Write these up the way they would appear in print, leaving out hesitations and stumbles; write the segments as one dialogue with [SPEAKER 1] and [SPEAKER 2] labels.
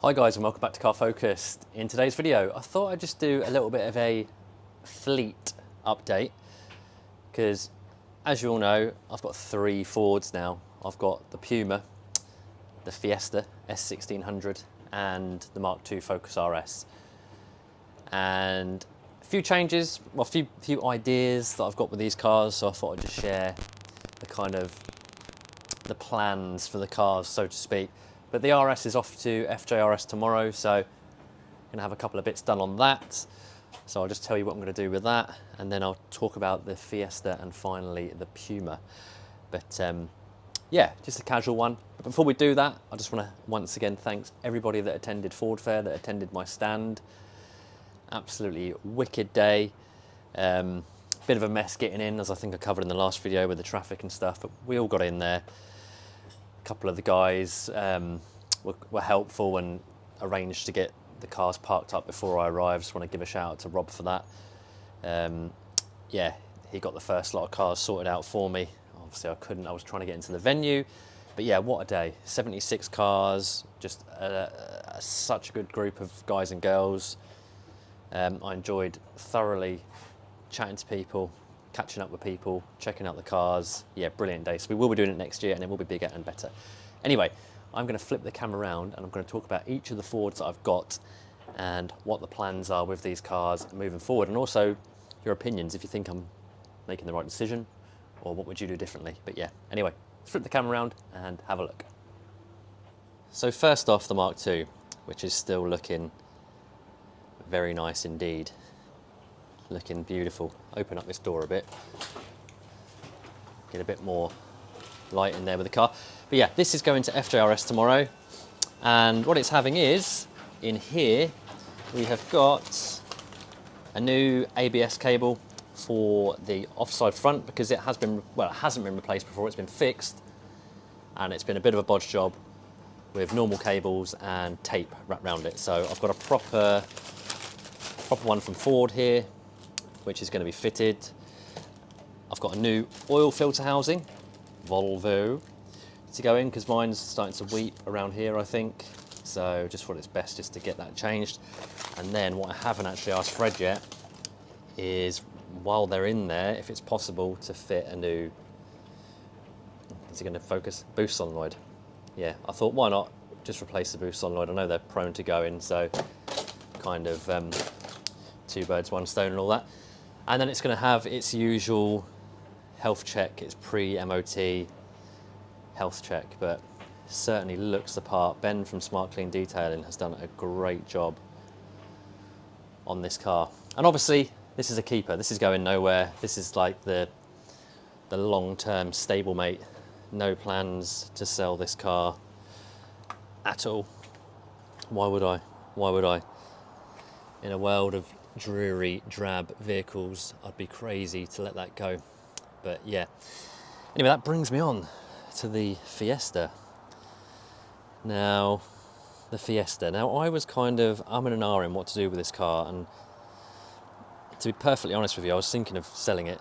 [SPEAKER 1] Hi guys and welcome back to Car Focused. In today's video I thought I'd just do a little bit of a fleet update because as you all know I've got three Fords now. I've got the Puma, the Fiesta S1600 and the Mark II Focus RS, and a few changes, well a few ideas that I've got with these cars, so I thought I'd just share the plans for the cars, so to speak. But the RS is off to FJRS tomorrow, so I'm going to have a couple of bits done on that. So I'll just tell you what I'm going to do with that, and then I'll talk about the Fiesta and finally the Puma. But yeah, just a casual one. But before we do that, I just want to once again thank everybody that attended Ford Fair, that attended my stand. Absolutely wicked day. Bit of a mess getting in, as I think I covered in the last video with the traffic and stuff, but we all got in there. A couple of the guys were helpful and arranged to get the cars parked up before I arrived. Just want to give a shout out to Rob for that. Yeah, he got the first lot of cars sorted out for me. Obviously I couldn't, I was trying to get into the venue. But yeah, what a day. 76 cars, just such a good group of guys and girls. I enjoyed thoroughly chatting to people, catching up with people, checking out the cars. Yeah, brilliant day. So we will be doing it next year and it will be bigger and better. Anyway, I'm going to flip the camera around and I'm going to talk about each of the Fords that I've got and what the plans are with these cars moving forward, and also your opinions if you think I'm making the right decision or what would you do differently. But yeah, anyway, let's flip the camera around and have a look. So first off, the Mark II, which is still looking very nice indeed. Looking beautiful. Open up this door a bit, get a bit more light in there with the car. But yeah, this is going to FJRS tomorrow, and what it's having is, in here we have got a new ABS cable for the offside front, because it has been, well, it hasn't been replaced before, it's been fixed and it's been a bit of a bodge job with normal cables and tape wrapped around it. So I've got a proper one from Ford here, which is going to be fitted. I've got a new oil filter housing, Volvo, to go in because mine's starting to weep around here, I think. So just thought it's best just to get that changed. And then what I haven't actually asked Fred yet is, while they're in there, if it's possible to fit a new, is it going to focus, boost solenoid? Yeah, I thought why not just replace the boost solenoid. I know they're prone to going, so kind of two birds, one stone and all that. And then it's going to have its usual health check, its pre-MOT health check, but certainly looks the part. Ben from Smart Clean Detailing has done a great job on this car. And obviously, this is a keeper. This is going nowhere. This is like the long-term stablemate. No plans to sell this car at all. Why would I? Why would I? In a world of dreary, drab vehicles, I'd be crazy to let that go. But yeah. Anyway, that brings me on to the Fiesta. Now, the Fiesta. Now, I was kind of umming and ahhing what to do with this car, and to be perfectly honest with you, I was thinking of selling it.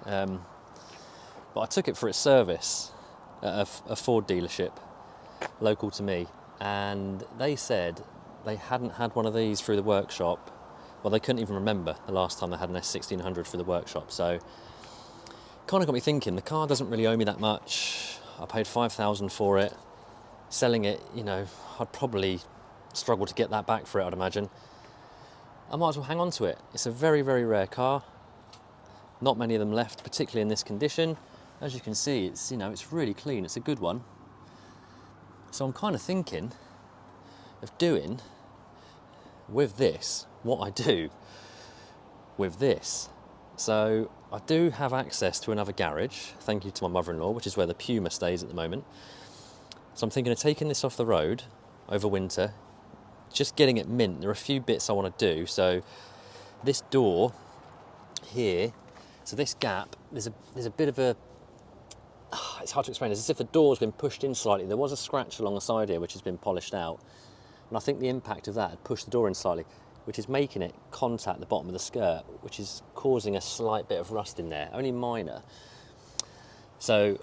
[SPEAKER 1] But I took it for its service at a Ford dealership local to me, and they said they hadn't had one of these through the workshop. Well, they couldn't even remember the last time they had an S1600 through the workshop. So kind of got me thinking, the car doesn't really owe me that much. I paid $5,000 for it. Selling it, you know, I'd probably struggle to get that back for it, I'd imagine. I might as well hang on to it. It's a very, very rare car. Not many of them left, particularly in this condition. As you can see, it's, you know, it's really clean. It's a good one. So I'm kind of thinking of doing with this what I do with this. So I do have access to another garage, thank you to my mother-in-law, which is where the Puma stays at the moment. So I'm thinking of taking this off the road over winter, just getting it mint. There are a few bits I want to do. So this door here, so this gap, there's a bit of a, it's hard to explain. It's as if the door's been pushed in slightly. There was a scratch along the side here which has been polished out, and I think the impact of that had pushed the door in slightly, which is making it contact the bottom of the skirt, which is causing a slight bit of rust in there, only minor. So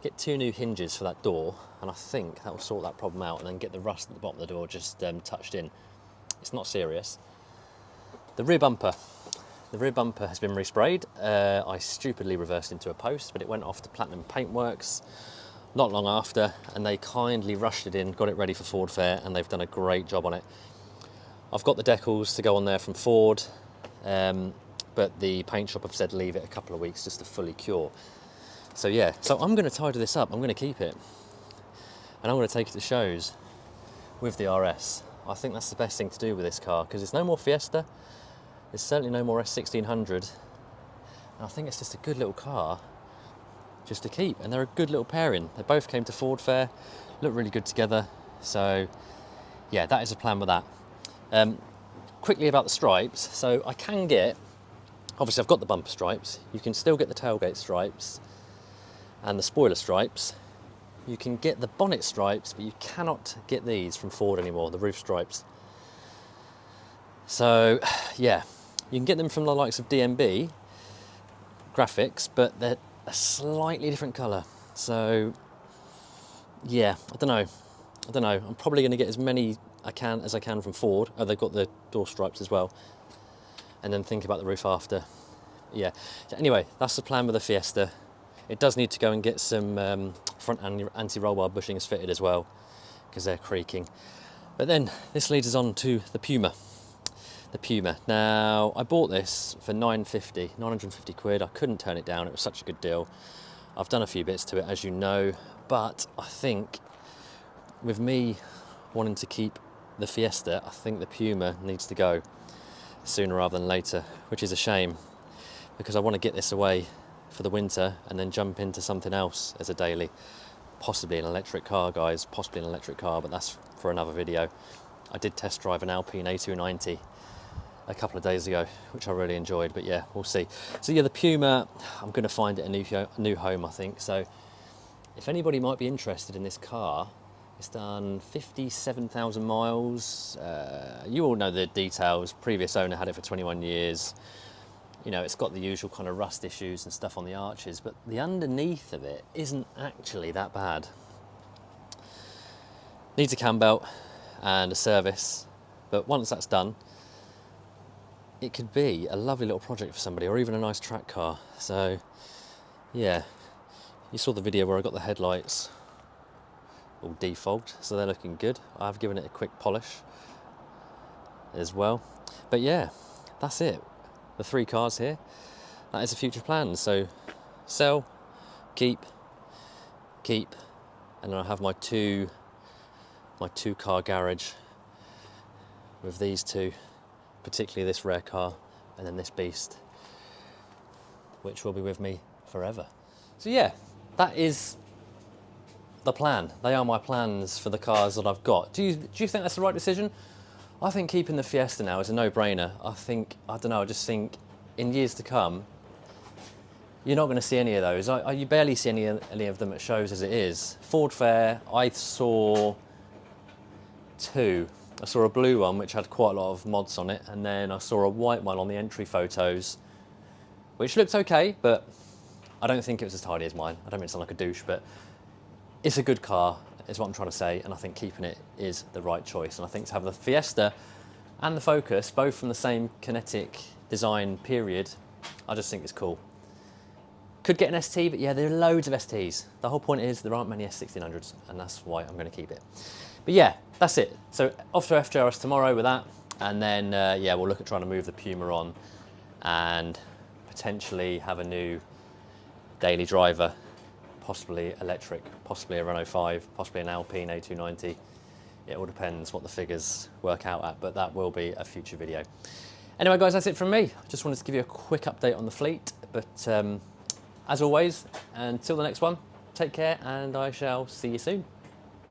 [SPEAKER 1] get 2 new hinges for that door, and I think that will sort that problem out, and then get the rust at the bottom of the door just touched in. It's not serious. The rear bumper. The rear bumper has been resprayed. I stupidly reversed into a post, but it went off to Platinum Paintworks not long after, and they kindly rushed it in, got it ready for Ford Fair, and they've done a great job on it. I've got the decals to go on there from Ford, but the paint shop have said leave it a couple of weeks just to fully cure. So yeah, so I'm going to tidy this up, I'm going to keep it, and I'm going to take it to shows with the RS. I think that's the best thing to do with this car, because there's no more Fiesta, there's certainly no more S1600, and I think it's just a good little car just to keep, and they're a good little pairing. They both came to Ford Fair, look really good together, so yeah, that is a plan with that. Quickly about the stripes, so I can get, obviously I've got the bumper stripes, you can still get the tailgate stripes and the spoiler stripes, you can get the bonnet stripes, but you cannot get these from Ford anymore, the roof stripes. So yeah, you can get them from the likes of DMB graphics, but they're a slightly different colour. So yeah, I don't know, I'm probably going to get as many as I can from Ford. Oh, they've got the door stripes as well, and then think about the roof after. Yeah, anyway, that's the plan with the Fiesta. It does need to go and get some front anti-roll bar bushings fitted as well, because they're creaking. But then this leads us on to the Puma. The Puma. Now, I bought this for 950 quid. I couldn't turn it down, it was such a good deal. I've done a few bits to it, as you know, but I think with me wanting to keep the Fiesta, I think the Puma needs to go sooner rather than later, which is a shame, because I want to get this away for the winter and then jump into something else as a daily. Possibly an electric car, guys, possibly an electric car, but that's for another video. I did test drive an Alpine A290 a couple of days ago, which I really enjoyed, but yeah, we'll see. So yeah, the Puma, I'm going to find it a new home, I think. So if anybody might be interested in this car, it's done 57,000 miles. You all know the details. Previous owner had it for 21 years. You know, it's got the usual kind of rust issues and stuff on the arches, but the underneath of it isn't actually that bad. Needs a cam belt and a service, but once that's done, it could be a lovely little project for somebody, or even a nice track car. So yeah, you saw the video where I got the headlights all defogged, so they're looking good. I've given it a quick polish as well. But yeah, that's it. The 3 cars here, that is a future plan. So sell, keep, and then I have my two car garage with these 2, particularly this rare car, and then this beast, which will be with me forever. So yeah, that is the plan. They are my plans for the cars that I've got. Do you think that's the right decision? I think keeping the Fiesta now is a no-brainer. I don't know, I just think in years to come, you're not going to see any of those. You barely see any of them at shows as it is. Ford Fair, I saw 2. I saw a blue one which had quite a lot of mods on it, and then I saw a white one on the entry photos, which looked okay, but I don't think it was as tidy as mine. I don't mean to sound like a douche, but it's a good car, is what I'm trying to say, and I think keeping it is the right choice. And I think to have the Fiesta and the Focus, both from the same kinetic design period, I just think it's cool. Could get an ST, but yeah, there are loads of STs. The whole point is there aren't many S1600s, and that's why I'm going to keep it. But yeah, that's it. So off to FJRS tomorrow with that, and then yeah, we'll look at trying to move the Puma on and potentially have a new daily driver, possibly electric, possibly a Renault 5, possibly an Alpine A290. It all depends what the figures work out at, but that will be a future video. Anyway, guys, that's it from me. Just wanted to give you a quick update on the fleet, but as always, until the next one, take care, and I shall see you soon.